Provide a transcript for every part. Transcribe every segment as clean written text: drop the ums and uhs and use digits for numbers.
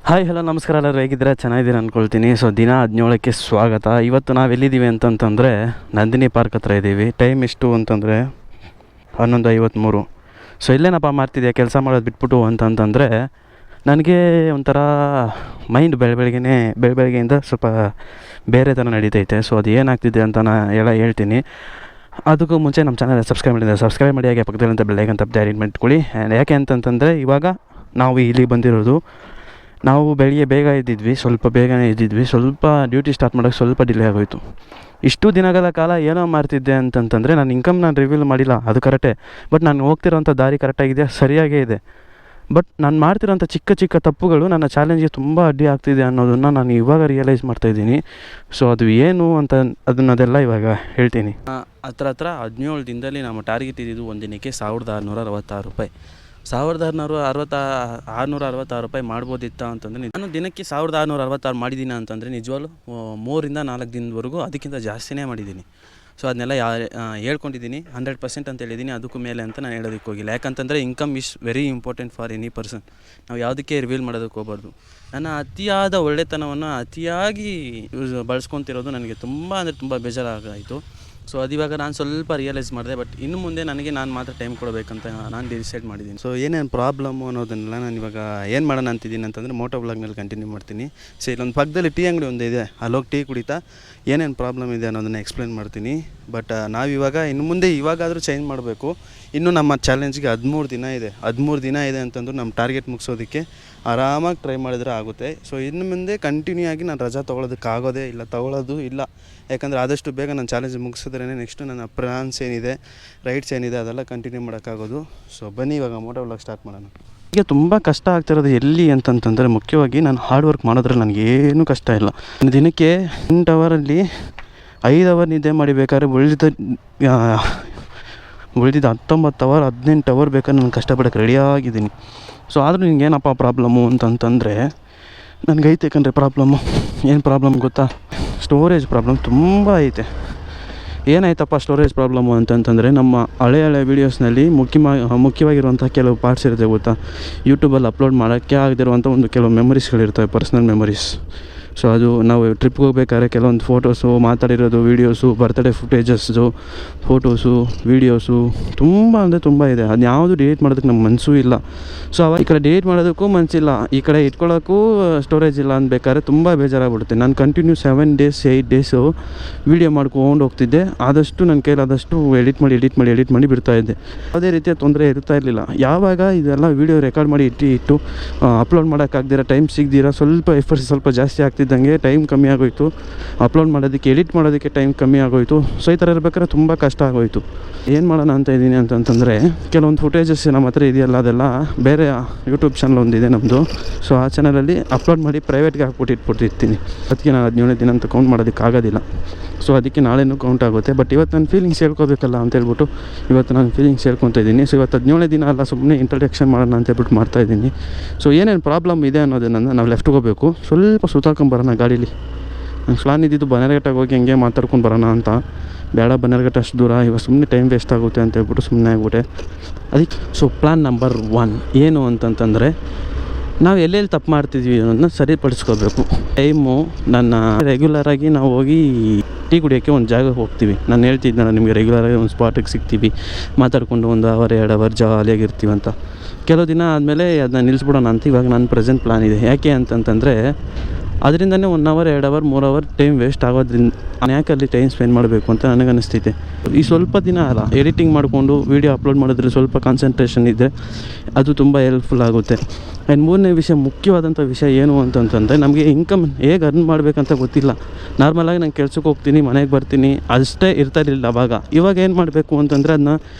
Hi hello ನಮಸ್ಕಾರ, ಎಲ್ಲರೂ ಹೇಗಿದ್ದೀರಾ? ಚೆನ್ನಾಗಿದ್ದೀರಾ ಅಂದ್ಕೊಳ್ತೀನಿ. ಸೊ ದಿನ 17ಕ್ಕೆ ಸ್ವಾಗತ. ಇವತ್ತು ನಾವು ಎಲ್ಲಿದ್ದೀವಿ ಅಂತಂತಂದರೆ ನಂದಿನಿ ಪಾರ್ಕ್ ಹತ್ರ ಇದ್ದೀವಿ. ಟೈಮ್ ಎಷ್ಟು ಅಂತಂದರೆ 11:53. ಸೊ ಇಲ್ಲೇನಪ್ಪ ಮಾಡ್ತಿದ್ಯಾ ಕೆಲಸ ಮಾಡೋದು ಬಿಟ್ಬಿಟ್ಟು ಅಂತಂತಂದರೆ ನನಗೆ ಒಂಥರ ಮೈಂಡ್ ಬೆಳಗ್ಗೆಯಿಂದ ಸ್ವಲ್ಪ ಬೇರೆ ಥರ ನಡೀತೈತೆ. ಸೊ ಅದು ಏನಾಗ್ತಿದೆ ಅಂತ ನಾನು ಹೇಳ್ತೀನಿ. ಅದಕ್ಕೂ ಮುಂಚೆ ನಮ್ಮ ಚಾನಲ್ ಸಬ್ಸ್ಕ್ರೈಬ್ ಮಾಡಿ, ಹಾಗೆ ಪಕ್ಕದಲ್ಲಿಂದ ಬೆಲ್ಲೈಕನ್ ತಪ್ಪದೆ ಆ್ಯಡ್ ಮಾಡ್ಕೊಳ್ಳಿ. ಯಾಕೆ ಅಂತಂತಂದರೆ ಇವಾಗ ನಾವು ಇಲ್ಲಿ ಬಂದಿರೋದು, ನಾವು ಬೆಳಿಗ್ಗೆ ಸ್ವಲ್ಪ ಬೇಗನೆ ಇದ್ದಿದ್ವಿ. ಸ್ವಲ್ಪ ಡ್ಯೂಟಿ ಸ್ಟಾರ್ಟ್ ಮಾಡೋಕ್ಕೆ ಸ್ವಲ್ಪ ಡಿಲೇ ಆಗೋಯಿತು. ಇಷ್ಟು ದಿನಗಳ ಕಾಲ ಏನೋ ಮಾಡ್ತಿದ್ದೆ ಅಂತಂತಂದರೆ ನಾನು ಇನ್ಕಮ್ ರಿವೀಲ್ ಮಾಡಿಲ್ಲ, ಅದು ಕರೆಕ್ಟೇ. ಬಟ್ ನಾನು ಹೋಗ್ತಿರೋಂಥ ದಾರಿ ಕರೆಕ್ಟಾಗಿದೆ, ಸರಿಯಾಗೇ ಇದೆ. ಬಟ್ ನಾನು ಮಾಡ್ತಿರೋಂಥ ಚಿಕ್ಕ ಚಿಕ್ಕ ತಪ್ಪುಗಳು ನನ್ನ ಚಾಲೆಂಜ್ಗೆ ತುಂಬ ಅಡ್ಡಿ ಆಗ್ತಿದೆ ಅನ್ನೋದನ್ನು ನಾನು ಇವಾಗ ರಿಯಲೈಸ್ ಮಾಡ್ತಾಯಿದ್ದೀನಿ. ಸೊ ಅದು ಏನು ಅಂತ ಅದನ್ನೆಲ್ಲ ಇವಾಗ ಹೇಳ್ತೀನಿ. ಹತ್ರ 17 ದಿನದಲ್ಲಿ ನಮ್ಮ ಟಾರ್ಗೆಟ್ ಇದ್ದಿದ್ದು ಒಂದಿನಕ್ಕೆ 1666 ರೂಪಾಯಿ. 1666 ರೂಪಾಯಿ ಮಾಡ್ಬೋದಿತ್ತ ಅಂತಂದರೆ, ನಾನು ದಿನಕ್ಕೆ 1666 ಮಾಡಿದ್ದೀನಿ ಅಂತಂದರೆ ನಿಜವಾಗ್ಲೂ 3 ಇಂದ 4 ದಿನದವರೆಗೂ ಅದಕ್ಕಿಂತ ಜಾಸ್ತಿನೇ ಮಾಡಿದ್ದೀನಿ. ಸೊ ಅದನ್ನೆಲ್ಲ ಹೇಳ್ಕೊಂಡಿದ್ದೀನಿ, 100% ಅಂತ ಹೇಳಿದ್ದೀನಿ. ಅದಕ್ಕೂ ಮೇಲೆ ಅಂತ ನಾನು ಹೇಳೋದಕ್ಕೆ ಹೋಗಿಲ್ಲ. ಯಾಕಂತಂದರೆ income is very important for any person. ನಾವು ಯಾವುದಕ್ಕೆ ರಿವೀಲ್ ಮಾಡೋದಕ್ಕೆ ಹೋಗ್ಬಾರ್ದು. ನನ್ನ ಅತಿಯಾದ ಒಳ್ಳೆತನವನ್ನು ಅತಿಯಾಗಿ ಬಳಸ್ಕೊತಿರೋದು ನನಗೆ ತುಂಬ ಬೇಜಾರಾಗಾಯಿತು. ಸೊ ಅದಿವಾಗ ನಾನು ಸ್ವಲ್ಪ ರಿಯಲೈಸ್ ಮಾಡಿದೆ. ಬಟ್ ಇನ್ನು ಮುಂದೆ ನಾನು ಮಾತ್ರ ಟೈಮ್ ಕೊಡಬೇಕಂತ ನಾನು ಡಿಸೈಡ್ ಮಾಡಿದ್ದೀನಿ. ಸೊ ಏನೇನು ಪ್ರಾಬ್ಲಮ್ಮು ಅನ್ನೋದನ್ನೆಲ್ಲ ನಾನು ಇವಾಗ ಏನು ಮಾಡೋಣ ಅಂತಿದ್ದೀನಿ ಅಂತಂದರೆ ಮೋಟೋ ವ್ಲಾಗ್ನಲ್ಲಿ ಕಂಟಿನ್ಯೂ ಮಾಡ್ತೀನಿ. ಸೊ ಇಲ್ಲೊಂದು ಪಕ್ಕದಲ್ಲಿ ಟೀ ಅಂಗಡಿ ಒಂದು ಇದೆ, ಅಲ್ಲೋಗಿ ಟೀ ಕುಡಿತಾ ಏನೇನು ಪ್ರಾಬ್ಲಮ್ ಇದೆ ಅನ್ನೋದನ್ನು ಎಕ್ಸ್ಪ್ಲೇನ್ ಮಾಡ್ತೀನಿ. ಬಟ್ ನಾವಿವಾಗ ಇನ್ನು ಮುಂದೆ ಇವಾಗಾದರೂ ಚೇಂಜ್ ಮಾಡಬೇಕು. ಇನ್ನು ನಮ್ಮ ಚಾಲೆಂಜ್ಗೆ 13 ದಿನ ಇದೆ. 13 ದಿನ ಇದೆ ಅಂತಂದ್ರೆ ನಮ್ಮ ಟಾರ್ಗೆಟ್ ಮುಗಿಸೋದಕ್ಕೆ ಆರಾಮಾಗಿ ಟ್ರೈ ಮಾಡಿದ್ರೆ ಆಗುತ್ತೆ. ಸೊ ಇನ್ನು ಮುಂದೆ ಕಂಟಿನ್ಯೂ ಆಗಿ ನಾನು ರಜಾ ತೊಗೊಳೋದಕ್ಕಾಗೋದೇ ಇಲ್ಲ, ತೊಗೊಳ್ಳೋದು ಇಲ್ಲ. ಯಾಕಂದರೆ ಆದಷ್ಟು ಬೇಗ ನಾನು ಚಾಲೆಂಜ್ ಮುಗಿಸಿದ್ರೇ ನೆಕ್ಸ್ಟು ನನ್ನ ಪ್ಲಾನ್ಸ್ ಏನಿದೆ, ರೈಟ್ಸ್ ಏನಿದೆ ಅದೆಲ್ಲ ಕಂಟಿನ್ಯೂ ಮಾಡೋಕ್ಕಾಗೋದು. ಸೊ ಬನ್ನಿ ಇವಾಗ ಮೋಟೋ ವ್ಲಾಗ್ ಸ್ಟಾರ್ಟ್ ಮಾಡೋಣ. ಈಗ ತುಂಬ ಕಷ್ಟ ಆಗ್ತಿರೋದು ಎಲ್ಲಿ ಅಂತಂತಂದರೆ, ಮುಖ್ಯವಾಗಿ ನಾನು ಹಾರ್ಡ್ ವರ್ಕ್ ಮಾಡೋದ್ರಲ್ಲಿ ನನಗೇನು ಕಷ್ಟ ಇಲ್ಲ. ದಿನಕ್ಕೆ 8 ಅವರಲ್ಲಿ 5 ಅವರ್ ನಿದ್ದೆ ಮಾಡಿಬೇಕಾದ್ರೆ ಉಳಿದ 19 ಅವರ್ 18 ಅವರ್ ಬೇಕಾದ್ರೆ ನಾನು ಕಷ್ಟಪಡೋಕ್ಕೆ ರೆಡಿಯಾಗಿದ್ದೀನಿ. ಸೊ ಆದರೂ ನಿನಗೇನಪ್ಪ ಪ್ರಾಬ್ಲಮ್ಮು ಅಂತಂತಂದರೆ, ನನಗೈತೆ ಕಣ್ರೆ ಪ್ರಾಬ್ಲಮ್ಮು. ಏನು ಪ್ರಾಬ್ಲಮ್ ಗೊತ್ತಾ? ಸ್ಟೋರೇಜ್ ಪ್ರಾಬ್ಲಮ್ ತುಂಬ ಐತೆ. ಏನಾಯ್ತಪ್ಪ ಸ್ಟೋರೇಜ್ ಪ್ರಾಬ್ಲಮ್ಮು ಅಂತಂತಂದರೆ, ನಮ್ಮ ಹಳೆ ವೀಡಿಯೋಸ್ನಲ್ಲಿ ಮುಖ್ಯವಾಗಿರುವಂಥ ಕೆಲವು ಪಾರ್ಟ್ಸ್ ಇರುತ್ತೆ ಗೊತ್ತಾ, ಯೂಟ್ಯೂಬಲ್ಲಿ ಅಪ್ಲೋಡ್ ಮಾಡೋಕ್ಕೆ ಆಗದಿರುವಂಥ ಕೆಲವು ಮೆಮೊರೀಸ್ಗಳಿರ್ತವೆ, ಪರ್ಸ್ನಲ್ ಮೆಮೊರೀಸ್. ಸೊ ಅದು ನಾವು ಟ್ರಿಪ್ಗೆ ಹೋಗ್ಬೇಕಾದ್ರೆ ಕೆಲವೊಂದು ಫೋಟೋಸು, ಮಾತಾಡಿರೋದು videos, birthday footages, photos, videos ತುಂಬ ಇದೆ. ಅದು ಯಾವುದು ಡಿಲೀಟ್ ಮಾಡೋದಕ್ಕೆ ನಮ್ಮ ಮನಸ್ಸೂ ಇಲ್ಲ. ಸೊ ಅವಾಗ ಈ ಕಡೆ ಡಿಲೀಟ್ ಮಾಡೋದಕ್ಕೂ ಮನಸ್ಸಿಲ್ಲ, ಈ ಕಡೆ ಇಟ್ಕೊಳ್ಳೋಕ್ಕೂ ಸ್ಟೋರೇಜ್ ಇಲ್ಲ ಅಂದ್ಬೇಕಾದ್ರೆ ತುಂಬ ಬೇಜಾರಾಗ್ಬಿಡುತ್ತೆ. ನಾನು ಕಂಟಿನ್ಯೂ 7 ಡೇಸ್ 8 ಡೇಸು ವೀಡಿಯೋ ಮಾಡ್ಕೊಂಡು ಹೋಗ್ತಿದ್ದೆ. ಆದಷ್ಟು ನನ್ನ ಕೈಲಾದಷ್ಟು ಎಡಿಟ್ ಮಾಡಿ ಬಿಡ್ತಾಯಿದ್ದೆ. ಯಾವುದೇ ರೀತಿಯ ತೊಂದರೆ ಇರ್ತಾ ಇರಲಿಲ್ಲ. ಯಾವಾಗ ಇದೆಲ್ಲ ವೀಡಿಯೋ ರೆಕಾರ್ಡ್ ಮಾಡಿ ಇಟ್ಟು ಅಪ್ಲೋಡ್ ಮಾಡೋಕ್ಕಾಗ್ದಿರ, ಟೈಮ್ ಸಿಗದಿರ, ಸ್ವಲ್ಪ ಜಾಸ್ತಿ ಆಗ್ತಿದ್ದಂಗೆ ಟೈಮ್ ಕಮ್ಮಿ ಆಗೋಯಿತು. ಅಪ್ಲೋಡ್ ಮಾಡೋದಕ್ಕೆ, ಎಡಿಟ್ ಮಾಡೋದಕ್ಕೆ ಟೈಮ್ ಕಮ್ಮಿ ಆಗೋಯಿತು. ಸೊ ಈ ಥರ ಇರ್ಬೇಕಾದ್ರೆ ತುಂಬ ಕಷ್ಟ ಆಗೋಯಿತು. ಏನು ಮಾಡೋಣ ಅಂತ ಇದ್ದೀನಿ ಅಂತಂತಂದರೆ, ಕೆಲವೊಂದು ಫುಟೇಜಸ್ ನಮ್ಮ ಹತ್ರ ಇದೆಯಲ್ಲ, ಅದೆಲ್ಲ ಬೇರೆ ಯೂಟ್ಯೂಬ್ ಚಾನಲ್ ಒಂದಿದೆ ನಮ್ಮದು. ಸೊ ಆ ಚಾನಲಲ್ಲಿ ಅಪ್ಲೋಡ್ ಮಾಡಿ ಪ್ರೈವೇಟ್ಗೆ ಇಟ್ಬಿಟ್ಟಿರ್ತೀನಿ. ಅದಕ್ಕೆ ನಾನು 17 ದಿನ ಅಂತ ಕೌಂಟ್ ಮಾಡೋದಕ್ಕಾಗೋದಿಲ್ಲ. ಸೊ ಅದಕ್ಕೆ ನಾಳೆನೂ ಕೌಂಟ್ ಆಗುತ್ತೆ. ಬಟ್ ಇವತ್ತು ನನ್ನ ಫೀಲಿಂಗ್ಸ್ ಹೇಳ್ಕೋಬೇಕಲ್ಲ ಅಂತೇಳ್ಬಿಟ್ಟು ಇವತ್ತು ನಾನು ಫೀಲಿಂಗ್ಸ್ ಹೇಳ್ಕೊತಾ ಇದ್ದೀನಿ. ಸೊ ಇವತ್ತು 17 ದಿನ ಅಲ್ಲ, ಸುಮ್ಮನೆ ಇಂಟ್ರಡಕ್ಷನ್ ಮಾಡೋಣ ಅಂತೇಳ್ಬಿಟ್ಟು ಮಾಡ್ತಾಯಿದ್ದೀನಿ. ಸೊ ಏನೇನು ಪ್ರಾಬ್ಲಮ್ ಇದೆ ಅನ್ನೋದನ್ನು ನಾವು ಲೆಫ್ಟ್ಗೆ ಹೋಗಬೇಕು. ಸ್ವಲ್ಪ ಸುತ್ತಾಕೊಂಬರೋಣ ಗಾಡೀಲಿ. ನಂಗೆ ಪ್ಲಾನ್ ಇದ್ದಿದ್ದು ಬನ್ನೇರುಘಟ್ಟಗೆ ಹೋಗಿ ಹಂಗೆ ಮಾತಾಡ್ಕೊಂಡು ಬರೋಣ ಅಂತ. ಬೇಡ, ಬನ್ನೇರುಘಟ್ಟ ಅಷ್ಟು ದೂರ, ಇವಾಗ ಸುಮ್ಮನೆ ಟೈಮ್ ವೇಸ್ಟ್ ಆಗುತ್ತೆ ಅಂತೇಳ್ಬಿಟ್ಟು ಸುಮ್ಮನೆ ಆಗ್ಬಿಟ್ಟೆ ಅದಕ್ಕೆ. ಸೊ ಪ್ಲಾನ್ ನಂಬರ್ 1 ಏನು ಅಂತಂತಂದರೆ, ನಾವು ಎಲ್ಲೆಲ್ಲಿ ತಪ್ಪು ಮಾಡ್ತಿದ್ವಿ ಅನ್ನೋದನ್ನ ಸರಿಪಡಿಸ್ಕೋಬೇಕು. ಟೈಮು ನನ್ನ ರೆಗ್ಯುಲರಾಗಿ ನಾವು ಹೋಗಿ ಟೀ ಕುಡಿಯೋಕ್ಕೆ ಒಂದು ಜಾಗಕ್ಕೆ ಹೋಗ್ತೀವಿ. ನಾನು ಹೇಳ್ತಿದ್ದೆ ನಿಮಗೆ, ರೆಗ್ಯುಲರಾಗಿ ಒಂದು ಸ್ಪಾಟಿಗೆ ಸಿಗ್ತೀವಿ, ಮಾತಾಡಿಕೊಂಡು 1 ಅವರ್ 2 ಅವರ್ ಜಾಲಿಯಾಗಿರ್ತೀವಿ ಅಂತ. ಕೆಲವು ದಿನ ಆದಮೇಲೆ ಅದನ್ನ ನಿಲ್ಲಿಸ್ಬಿಡೋಣ ಅಂತ ಇವಾಗ ನನ್ನ ಪ್ರೆಸೆಂಟ್ ಪ್ಲಾನ್ ಇದೆ. ಯಾಕೆ ಅಂತಂತಂದರೆ, ಅದರಿಂದನೇ 1 hour 2 hour 3 hour time waste ಆಗೋದ್ರಿಂದ ನಾನು ಯಾಕೆ ಅಲ್ಲಿ ಟೈಮ್ ಸ್ಪೆಂಡ್ ಮಾಡಬೇಕು ಅಂತ ನನಗನ್ನಿಸ್ತೈತೆ. ಈ ಸ್ವಲ್ಪ ದಿನ ಅಲ್ಲ, ಎಡಿಟಿಂಗ್ ಮಾಡಿಕೊಂಡು ವೀಡಿಯೋ ಅಪ್ಲೋಡ್ ಮಾಡಿದ್ರೆ ಸ್ವಲ್ಪ ಕಾನ್ಸಂಟ್ರೇಷನ್ ಇದ್ದರೆ ಅದು ತುಂಬ ಹೆಲ್ಪ್ಫುಲ್ ಆಗುತ್ತೆ. ಆ್ಯಂಡ್ 3ನೇ ವಿಷಯ, ಮುಖ್ಯವಾದಂಥ ವಿಷಯ ಏನು ಅಂತಂತಂದರೆ, ನಮಗೆ ಇನ್ಕಮ್ ಹೇಗೆ ಅರ್ನ್ ಮಾಡಬೇಕಂತ ಗೊತ್ತಿಲ್ಲ. ನಾರ್ಮಲಾಗಿ ನಾನು ಕೆಲ್ಸಕ್ಕೆ ಹೋಗ್ತೀನಿ, ಮನೆಗೆ ಬರ್ತೀನಿ, ಅಷ್ಟೇ ಇರ್ತಾಯಿರಲಿಲ್ಲ ಅವಾಗ. ಇವಾಗ ಏನು ಮಾಡಬೇಕು ಅಂತಂದರೆ, ಅದನ್ನ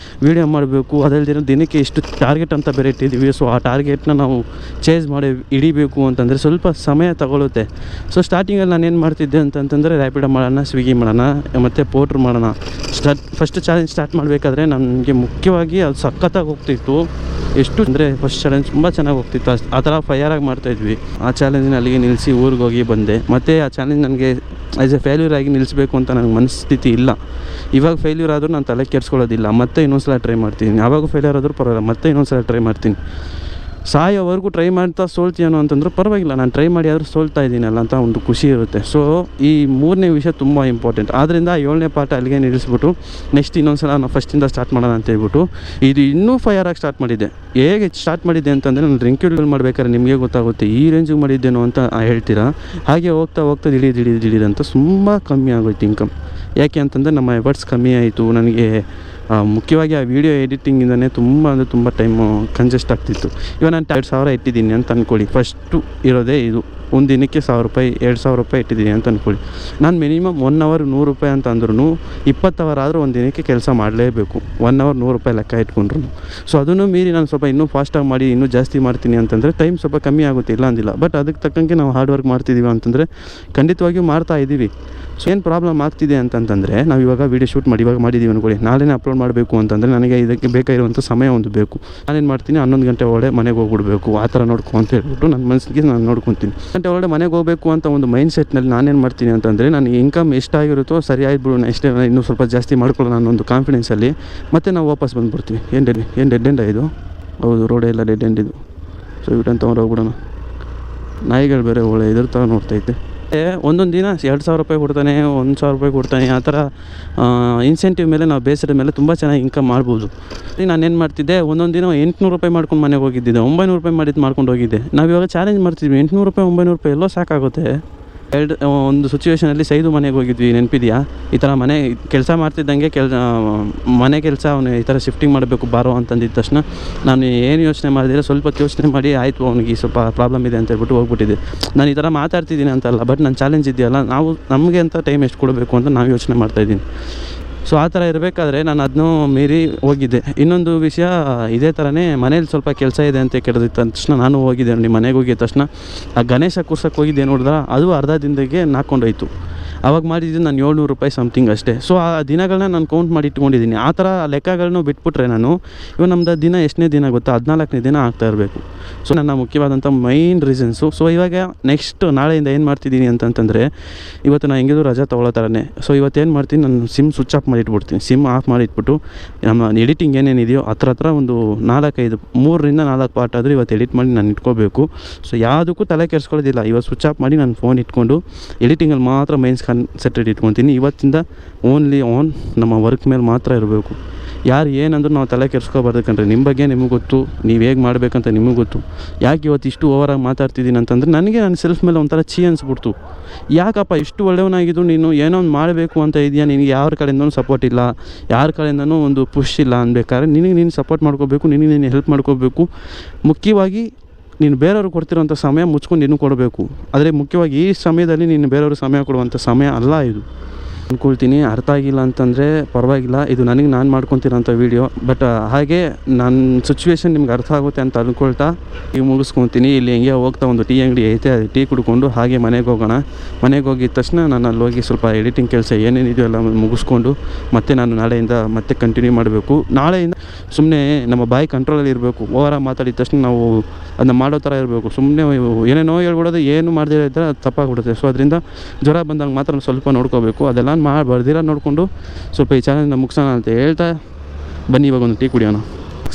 ವೀಡಿಯೋ ಮಾಡಬೇಕು. ಅದಲ್ಲದೆ ದಿನಕ್ಕೆ ಇಷ್ಟು ಟಾರ್ಗೆಟ್ ಅಂತ ಬೇರೆ ಇಟ್ಟಿದ್ದೀವಿ. ಸೊ ಆ ಟಾರ್ಗೆಟ್ನ ನಾವು ಚೇಂಜ್ ಮಾಡಿ ಹಿಡಿಬೇಕು ಅಂತಂದರೆ ಸ್ವಲ್ಪ ಸಮಯ ತಗೊಳ್ಳುತ್ತೆ. ಸೊ ಸ್ಟಾರ್ಟಿಂಗಲ್ಲಿ ನಾನು ಏನು ಮಾಡ್ತಿದ್ದೆ ಅಂತಂತಂದರೆ, ರ್ಯಾಪಿಡೋ ಮಾಡೋಣ, ಸ್ವಿಗ್ಗಿ ಮಾಡೋಣ, ಮತ್ತು ಪೋಟ್ರ್ ಮಾಡೋಣ. ಫಸ್ಟ್ ಚಾಲೆಂಜ್ ಸ್ಟಾರ್ಟ್ ಮಾಡಬೇಕಾದ್ರೆ ನನಗೆ ಮುಖ್ಯವಾಗಿ ಅದು ಸಖತ್ತಾಗಿ ಹೋಗ್ತಿತ್ತು. ಎಷ್ಟು ಅಂದರೆ ಫಸ್ಟ್ ಚಾಲೆಂಜ್ ತುಂಬ ಚೆನ್ನಾಗಿ ಹೋಗ್ತಿತ್ತು. ಆ ಥರ ಫೈರಾಗಿ ಮಾಡ್ತಾಯಿದ್ವಿ. ಆ ಚಾಲೆಂಜಿನ ಅಲ್ಲಿಗೆ ನಿಲ್ಲಿಸಿ ಊರಿಗೆ ಹೋಗಿ ಬಂದೆ. ಮತ್ತು ಆ ಚಾಲೆಂಜ್ ನನಗೆ ಆ್ಯಸ್ ಎ ಫೇಲ್ಯೂರ್ ಆಗಿ ನಿಲ್ಲಿಸಬೇಕು ಅಂತ ನನಗೆ ಮನಸ್ಥಿತಿ ಇಲ್ಲ. ಇವಾಗ ಫೇಲ್ಯೂರ್ ಆದರೂ ನಾನು ತಲೆ ಕೆಡಿಸ್ಕೊಳ್ಳೋದಿಲ್ಲ, ಮತ್ತೆ ಇನ್ನೊಂದು ಸಲ ಟ್ರೈ ಮಾಡ್ತೀನಿ. ಯಾವಾಗ ಫೇಲ್ಯೂರ್ ಆದರೂ ಪರವಾಗಿಲ್ಲ, ಮತ್ತೆ ಇನ್ನೊಂದು ಸಲ ಟ್ರೈ ಮಾಡ್ತೀನಿ. ಸಾಯೋವರೆಗೂ ಟ್ರೈ ಮಾಡ್ತಾ ಸೋಲ್ತೀಯನೋ ಅಂತಂದ್ರೆ ಪರವಾಗಿಲ್ಲ, ನಾನು ಟ್ರೈ ಮಾಡಿ ಆದರೂ ಸೋಲ್ತಾ ಇದ್ದೀನಲ್ಲ ಅಂತ ಒಂದು ಖುಷಿ ಇರುತ್ತೆ. ಸೊ ಈ 3ನೇ ವಿಷಯ ತುಂಬ ಇಂಪಾರ್ಟೆಂಟ್. ಆದ್ದರಿಂದ 7ನೇ ಪಾಠ ಅಲ್ಲಿಗೆ ನಿಲ್ಲಿಸ್ಬಿಟ್ಟು ನೆಕ್ಸ್ಟ್ ಇನ್ನೊಂದು ಸಲ ನಾವು ಫಸ್ಟಿಂದ ಸ್ಟಾರ್ಟ್ ಮಾಡೋಣ ಅಂತ ಹೇಳ್ಬಿಟ್ಟು ಇದು ಇನ್ನೂ ಫೈರಾಗಿ ಸ್ಟಾರ್ಟ್ ಮಾಡಿದ್ದೆ. ಹೇಗೆ ಸ್ಟಾರ್ಟ್ ಮಾಡಿದ್ದೆ ಅಂತಂದರೆ ನಾನು ರಿಂಕ್ಯೂಲ್ ಮಾಡಬೇಕಾದ್ರೆ ನಿಮಗೆ ಗೊತ್ತಾಗುತ್ತೆ ಈ ರೇಂಜಿಗೆ ಮಾಡಿದ್ದೇನೋ ಅಂತ ಹೇಳ್ತೀರಾ. ಹಾಗೆ ಹೋಗ್ತಾ ಹೋಗ್ತಾ ದಿಢೀರಂತ ತುಂಬ ಕಮ್ಮಿ ಆಗೋಯ್ತು ಇನ್ಕಮ್. ಯಾಕೆ ಅಂತಂದರೆ ನಮ್ಮ ಎಫರ್ಟ್ಸ್ ಕಮ್ಮಿ ಆಯಿತು. ನನಗೆ ಮುಖ್ಯವಾಗಿ ಆ ವಿಡಿಯೋ ಎಡಿಟಿಂಗಿಂದನೇ ತುಂಬ ಟೈಮು ಕಂಜೆಸ್ಟ್ ಆಗ್ತಿತ್ತು. ಇವಾಗ ನಾನು 2,000 ಇಟ್ಟಿದ್ದೀನಿ ಅಂತ ಅಂದ್ಕೊಳ್ಳಿ. ಫಸ್ಟು ಇರೋದೇ ಇದು, ಒಂದು ದಿನಕ್ಕೆ 1,000 ರೂಪಾಯಿ 2,000 ರೂಪಾಯಿ ಇಟ್ಟಿದ್ದೀನಿ ಅಂತ ಅಂದ್ಕೊಳ್ಳಿ. ನಾನು ಮಿನಿಮಮ್ 1 ಅವರ್ 100 ರೂಪಾಯಿ ಅಂತ ಅಂದ್ರೂ 20 ಅವರ್ ಆದರೂ ಒಂದು ದಿನಕ್ಕೆ ಕೆಲಸ ಮಾಡಲೇಬೇಕು. 1 ಅವರ್ 100 ರೂಪಾಯಿ ಲೆಕ್ಕ ಇಟ್ಕೊಂಡ್ರು. ಸೊ ಅದನ್ನು ಮೀರಿ ನಾನು ಸ್ವಲ್ಪ ಇನ್ನೂ ಫಾಸ್ಟಾಗಿ ಮಾಡಿ ಇನ್ನೂ ಜಾಸ್ತಿ ಮಾಡ್ತೀನಿ ಅಂತಂದರೆ ಟೈಮ್ ಸ್ವಲ್ಪ ಕಮ್ಮಿ ಆಗುತ್ತೆ, ಇಲ್ಲ ಅಂದಿಲ್ಲ. ಬಟ್ ಅದಕ್ಕೆ ತಕ್ಕಂಗೆ ನಾವು ಹಾರ್ಡ್ ವರ್ಕ್ ಮಾಡ್ತಿದ್ದೀವಿ ಅಂತಂದರೆ ಖಂಡಿತವಾಗಿಯೂ ಮಾಡ್ತಾ ಇದ್ದೀವಿ. ಸೊ ಏನು ಪ್ರಾಬ್ಲಮ್ ಆಗ್ತಿದೆ ಅಂತಂತಂದರೆ ನಾವು ಇವಾಗ ವೀಡಿಯೋ ಶೂಟ್ ಮಾಡಿ ಇವಾಗ ಮಾಡಿದ್ದೀವಿ ಅಂದ್ಕೊಳ್ಳಿ, ನಾಳೆನೇ ಅಪ್ಲೋಡ್ ಮಾಡಬೇಕು ಅಂತಂದರೆ ನನಗೆ ಇದಕ್ಕೆ ಬೇಕಾಗಿರುವಂಥ ಸಮಯ ಒಂದು ಬೇಕು. ನಾನೇನು ಮಾಡ್ತೀನಿ 11 ಗಂಟೆ ಒಳಗೆ ಮನೆಗೆ ಹೋಗ್ಬಿಡ್ಬೇಕು ಆ ಥರ ನೋಡ್ಕೊ ಅಂತ ಹೇಳ್ಬಿಟ್ಟು ನನ್ನ ಮನಸ್ಸಿಗೆ ನಾನು ನೋಡ್ಕೊತೀನಿ. ಗಂಟೆ ಒಳಗಡೆ ಮನೆಗೆ ಹೋಗಬೇಕು ಅಂತ ಒಂದು ಮೈಂಡ್ ಸೆಟ್ನಲ್ಲಿ ನಾನೇನು ಮಾಡ್ತೀನಿ ಅಂತಂದರೆ ನನಗೆ ಇನ್ಕಮ್ ಎಷ್ಟಾಗಿರುತ್ತೋ ಸರಿ ಆಯ್ತು ಬಿಡು, ಎಷ್ಟೇ ಇನ್ನೂ ಸ್ವಲ್ಪ ಜಾಸ್ತಿ ಮಾಡ್ಕೊಳ್ಳೋಣ ಅನ್ನೋ ಒಂದು ಕಾನ್ಫಿಡೆನ್ಸಲ್ಲಿ ಮತ್ತೆ ನಾವು ವಾಪಸ್ ಬಂದುಬಿಡ್ತೀವಿ. ಏನು ಡೆಡ್ ಎಂಡ ಇದು? ಹೌದು, ರೋಡೇ ಎಲ್ಲ ಡೆಡ್ ಎಂಡ್ ಇದು. ಸೊ ಇವಿಟನ್ನು ತೊಗೊಂಡು ಹೋಗ್ಬಿಡೋಣ. ನಾಯಿಗಳು ಬೇರೆ ಒಳ್ಳೆ ಇದ್ರ ಥರ ನೋಡ್ತೈತೆ. ಒಂದೊಂದು ದಿನ 2,000 ರೂಪಾಯಿ ಕೊಡ್ತಾನೆ, 1,000 ರೂಪಾಯಿ ಕೊಡ್ತಾನೆ. ಆ ಥರ ಇನ್ಸೆಂಟಿವ್ ಮೇಲೆ ನಾವು ಬೇಸರದ ಮೇಲೆ ತುಂಬ ಚೆನ್ನಾಗಿ ಇನ್ಕಮ್ ಮಾಡ್ಬೋದು. ನಾನೇನು ಮಾಡ್ತಿದ್ದೆ, ಒಂದೊಂದು ದಿನ 800 ರೂಪಾಯಿ ಮಾಡ್ಕೊಂಡು ಮನೆಗೆ ಹೋಗಿದ್ದಿದ್ದೆ, 900 ರೂಪಾಯಿ ಮಾಡ್ಕೊಂಡು ಹೋಗಿದ್ದೆ. ನಾವು ಇವಾಗ ಚಾಲೆಂಜ್ ಮಾಡ್ತಿದ್ವಿ, 800 ರೂಪಾಯಿ 900 ರೂಪಾಯಿ ಎಲ್ಲೋ ಸಾಕಾಗುತ್ತೆ. ಒಂದು ಸಿಚುವೇಷನಲ್ಲಿ ಸೈದು ಮನೆಗೆ ಹೋಗಿದ್ವಿ, ನೆನಪಿದೆಯಾ? ಈ ಥರ ಮನೆ ಕೆಲಸ ಮಾಡ್ತಿದ್ದಂಗೆ ಮನೆ ಕೆಲಸ ಅವನು ಈ ಥರ ಶಿಫ್ಟಿಂಗ್ ಮಾಡಬೇಕು ಬಾರೋ ಅಂತಂದಿದ್ದ ತಕ್ಷಣ ನಾನು ಏನು ಯೋಚನೆ ಮಾಡಿದ್ರೆ ಸ್ವಲ್ಪ ಯೋಚನೆ ಮಾಡಿ ಆಯಿತು ಅವನಿಗೆ ಸ್ವಲ್ಪ ಪ್ರಾಬ್ಲಮ್ ಇದೆ ಅಂತ ಹೇಳ್ಬಿಟ್ಟು ಹೋಗ್ಬಿಟ್ಟಿದ್ದೆ. ನಾನು ಈ ಥರ ಮಾತಾಡ್ತಿದ್ದೀನಿ ಅಂತಲ್ಲ, ಬಟ್ ನನ್ನ ಚಾಲೆಂಜ್ ಇದೆಯಲ್ಲ, ನಮಗೆ ಅಂತ ಟೈಮ್ ಎಷ್ಟು ಕೊಡಬೇಕು ಅಂತ ನಾವು ಯೋಚನೆ ಮಾಡ್ತಾಯಿದ್ದೀನಿ. ಸೊ ಆ ಥರ ಇರಬೇಕಾದ್ರೆ ನಾನು ಅದನ್ನೂ ಮೀರಿ ಹೋಗಿದ್ದೆ. ಇನ್ನೊಂದು ವಿಷಯ ಇದೇ ಥರನೇ, ಮನೇಲಿ ಸ್ವಲ್ಪ ಕೆಲಸ ಇದೆ ಅಂತ ಕೇಳಿದ ತಕ್ಷಣ ನಾನು ಹೋಗಿದ್ದೆ. ನಿಮ್ಮ ಮನೆಗೆ ಹೋಗಿದ್ದ ತಕ್ಷಣ ಆ ಗಣೇಶ ಕೂರ್ಸೋಕ್ಕೆ ಹೋಗಿದ್ದೆ ನೋಡಿದ್ರೆ ಅದು ಅರ್ಧ ದಿನದಾಗೆ ನಾಕ್ಕೊಂಡೋಯ್ತು. ಅವಾಗ ಮಾಡಿದ್ದು ನಾನು 700 ರೂಪಾಯಿ ಸಮಥಿಂಗ್ ಅಷ್ಟೇ. ಸೊ ಆ ದಿನಗಳನ್ನ ನಾನು ಕೌಂಟ್ ಮಾಡಿ ಇಟ್ಕೊಂಡಿದ್ದೀನಿ. ಆ ಥರ ಲೆಕ್ಕಗಳನ್ನೂ ಬಿಟ್ಬಿಟ್ರೆ ನಾನು ಇವಾಗ ನಮ್ಮದು ದಿನ ಎಷ್ಟನೇ ದಿನ ಗೊತ್ತಾ, 14ನೇ ದಿನ ಆಗ್ತಾ ಇರಬೇಕು. ಸೊ ನನ್ನ ಮುಖ್ಯವಾದಂಥ ಮೈನ್ ರೀಸನ್ಸು. ಸೊ ಇವಾಗ ನೆಕ್ಸ್ಟ್ ನಾಳೆಯಿಂದ ಏನು ಮಾಡ್ತಿದ್ದೀನಿ ಅಂತಂತಂದರೆ, ಇವತ್ತು ನಾನು ಹೆಂಗಿದ್ರು ರಜಾ ತೊಗೊಳ್ಳೋ ಥರನೇ. ಸೊ ಇವತ್ತೇನು ಮಾಡ್ತೀನಿ, ನಾನು ಸಿಮ್ ಸ್ವಿಚ್ ಆಫ್ ಮಾಡಿ ಇಟ್ಬಿಡ್ತೀನಿ. ಸಿಮ್ ಆಫ್ ಮಾಡಿ ಇಟ್ಬಿಟ್ಟು ನಮ್ಮ ಎಡಿಟಿಂಗ್ ಏನೇನಿದೆಯೋ ಹತ್ರ ಒಂದು 4-5 3ರಿಂದ 4 ಪಾರ್ಟ್ ಆದರೂ ಇವತ್ತು ಎಡಿಟ್ ಮಾಡಿ ನಾನು ಇಟ್ಕೋಬೇಕು. ಸೊ ಯಾವುದಕ್ಕೂ ತಲೆ ಕೆಡಿಸ್ಕೊಳ್ಳೋದಿಲ್ಲ. ಇವತ್ತು ಸ್ವಿಚ್ ಆಫ್ ಮಾಡಿ ನಾನು ಫೋನ್ ಇಟ್ಕೊಂಡು ಎಡಿಟಿಂಗಲ್ಲಿ ಮಾತ್ರ ಮೈನ್ಸ್ ಕಾನ್ಸಂಟ್ರೇಟ್ ಇಟ್ಕೊತೀನಿ. ಇವತ್ತಿಂದ ಓನ್ಲಿ ಆನ್ ನಮ್ಮ ವರ್ಕ್ ಮೇಲೆ ಮಾತ್ರ ಇರಬೇಕು. ಯಾರು ಏನಂದ್ರೂ ನಾವು ತಲೆ ಕೆಡಿಸ್ಕೋಬಾರ್ದು ಕಣ್ರಿ. ನಿಮ್ಮ ಬಗ್ಗೆ ನಿಮಗೆ ಗೊತ್ತು, ನೀವು ಹೇಗೆ ಮಾಡಬೇಕಂತ ನಿಮಗೆ ಗೊತ್ತು. ಯಾಕೆ ಇವತ್ತು ಇಷ್ಟು ಓವರಾಗಿ ಮಾತಾಡ್ತಿದ್ದೀನಿ ಅಂತಂದರೆ ನನಗೆ ನನ್ನ ಸೆಲ್ಫ್ ಮೇಲೆ ಒಂಥರ ಅನಿಸ್ಬಿಡ್ತು. ಯಾಕಪ್ಪ ಇಷ್ಟು ಒಳ್ಳೆಯವನಾಗಿದ್ದು ನೀನು ಏನೋ ಒಂದು ಮಾಡಬೇಕು ಅಂತ ಇದೆಯಾ, ನಿನಗೆ ಯಾರ ಕಡೆಯಿಂದನೂ ಸಪೋರ್ಟ್ ಇಲ್ಲ, ಯಾರ ಕಡೆಯಿಂದನೂ ಒಂದು ಪುಷ್ ಇಲ್ಲ ಅನ್ಬೇಕಾದ್ರೆ ನೀನು ಸಪೋರ್ಟ್ ಮಾಡ್ಕೋಬೇಕು, ನೀನು ಹೆಲ್ಪ್ ಮಾಡ್ಕೋಬೇಕು. ಮುಖ್ಯವಾಗಿ ನೀನು ಬೇರೆಯವ್ರಿಗೆ ಕೊಡ್ತಿರೋಂಥ ಸಮಯ ಮುಚ್ಕೊಂಡು ನೀನು ಕೊಡಬೇಕು. ಆದರೆ ಮುಖ್ಯವಾಗಿ ಈ ಸಮಯದಲ್ಲಿ ನೀನು ಬೇರೆಯವ್ರಿಗೆ ಸಮಯ ಕೊಡುವಂಥ ಸಮಯ ಅಲ್ಲ ಇದು ಅಂದ್ಕೊಳ್ತೀನಿ. ಅರ್ಥ ಆಗಿಲ್ಲ ಅಂತಂದರೆ ಪರವಾಗಿಲ್ಲ, ಇದು ನನಗೆ ನಾನು ಮಾಡ್ಕೊತಿರೋಂಥ ವೀಡಿಯೋ. ಬಟ್ ಹಾಗೆ ನನ್ನ ಸಿಚುವೇಶನ್ ನಿಮ್ಗೆ ಅರ್ಥ ಆಗುತ್ತೆ ಅಂತ ಅಂದ್ಕೊಳ್ತಾ ಈಗ ಮುಗಿಸ್ಕೊತೀನಿ. ಇಲ್ಲಿ ಹೆಂಗೆ ಹೋಗ್ತಾ ಒಂದು ಟೀ ಅಂಗಡಿ ಐತೆ, ಅದು ಟೀ ಕುಡ್ಕೊಂಡು ಹಾಗೆ ಮನೆಗೆ ಹೋಗೋಣ. ಮನೆಗೆ ಹೋಗಿದ ತಕ್ಷಣ ನಾನು ಅಲ್ಲಿ ಹೋಗಿ ಸ್ವಲ್ಪ ಎಡಿಟಿಂಗ್ ಕೆಲಸ ಏನೇನಿದೆಯೋ ಎಲ್ಲ ಮುಗಿಸ್ಕೊಂಡು ಮತ್ತೆ ನಾನು ನಾಳೆಯಿಂದ ಮತ್ತೆ ಕಂಟಿನ್ಯೂ ಮಾಡಬೇಕು. ನಾಳೆಯಿಂದ ಸುಮ್ಮನೆ ನಮ್ಮ ಬಾಯಿ ಕಂಟ್ರೋಲಲ್ಲಿ ಇರಬೇಕು. ಓವರಾಗಿ ಮಾತಾಡಿದ ತಕ್ಷಣ ನಾವು ಅದನ್ನ ಮಾಡೋ ಥರ ಇರಬೇಕು. ಸುಮ್ಮನೆ ಏನೇನೋ ಹೇಳ್ಬಿಡೋದು, ಏನು ಮಾಡದೇ ಇದ್ದರೆ ಅದು ತಪ್ಪಾಗ್ಬಿಡುತ್ತೆ. ಸೊ ಅದರಿಂದ ಜ್ವರ ಬಂದಾಗ ಮಾತ್ರ ಸ್ವಲ್ಪ ನೋಡ್ಕೋಬೇಕು. ಅದೆಲ್ಲ ಬರ್ದಿರ ನೋಡಿಕೊಂಡು ಸ್ವಲ್ಪ ಈ ಚಾಲೆಂಜ್ನ ಮುಗಿಸೋಣ ಅಂತ ಹೇಳ್ತಾ ಬನ್ನಿ ಇವಾಗ ಒಂದು ಟೀ ಕುಡಿಯೋಣ.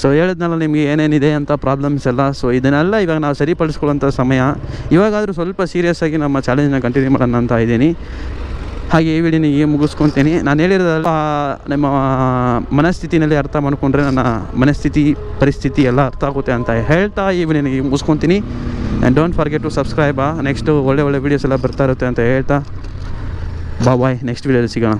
ಸೊ ಹೇಳಿದ್ನಲ್ಲ ನಿಮಗೆ ಏನೇನಿದೆ ಅಂತ ಪ್ರಾಬ್ಲಮ್ಸ್ ಎಲ್ಲ. ಸೊ ಇದನ್ನೆಲ್ಲ ಇವಾಗ ನಾವು ಸರಿಪಡಿಸ್ಕೊಳ್ಳೋಂಥ ಸಮಯ. ಇವಾಗಾದರೂ ಸ್ವಲ್ಪ ಸೀರಿಯಸ್ಸಾಗಿ ನಮ್ಮ ಚಾಲೆಂಜ್ನ ಕಂಟಿನ್ಯೂ ಮಾಡೋಣ ಅಂತ ಇದ್ದೀನಿ. ಹಾಗೆ ಈ ವಿಡಿಯೋನ ಹೀಗೆ ಮುಗಿಸ್ಕೊತೀನಿ. ನಾನು ಹೇಳಿರೋದಲ್ಲ, ನಮ್ಮ ಮನಸ್ಥಿತಿನಲ್ಲಿ ಅರ್ಥ ಮಾಡಿಕೊಂಡ್ರೆ ನನ್ನ ಮನಸ್ಥಿತಿ ಪರಿಸ್ಥಿತಿ ಎಲ್ಲ ಅರ್ಥ ಆಗುತ್ತೆ ಅಂತ ಹೇಳ್ತಾ ಈ ವಿಡಿಯೋನ ಹೀಗೆ ಮುಗಿಸ್ಕೊತೀನಿ. And don't forget to subscribe. Next ಒಳ್ಳೆ ವೀಡಿಯೋಸ್ ಎಲ್ಲ ಬರ್ತಾ ಇರುತ್ತೆ ಅಂತ ಹೇಳ್ತಾ ಬಾಯ್. ನೆಕ್ಸ್ಟ್ ವೀಡಿಯೋದಲ್ಲಿ ಸಿಗೋಣ.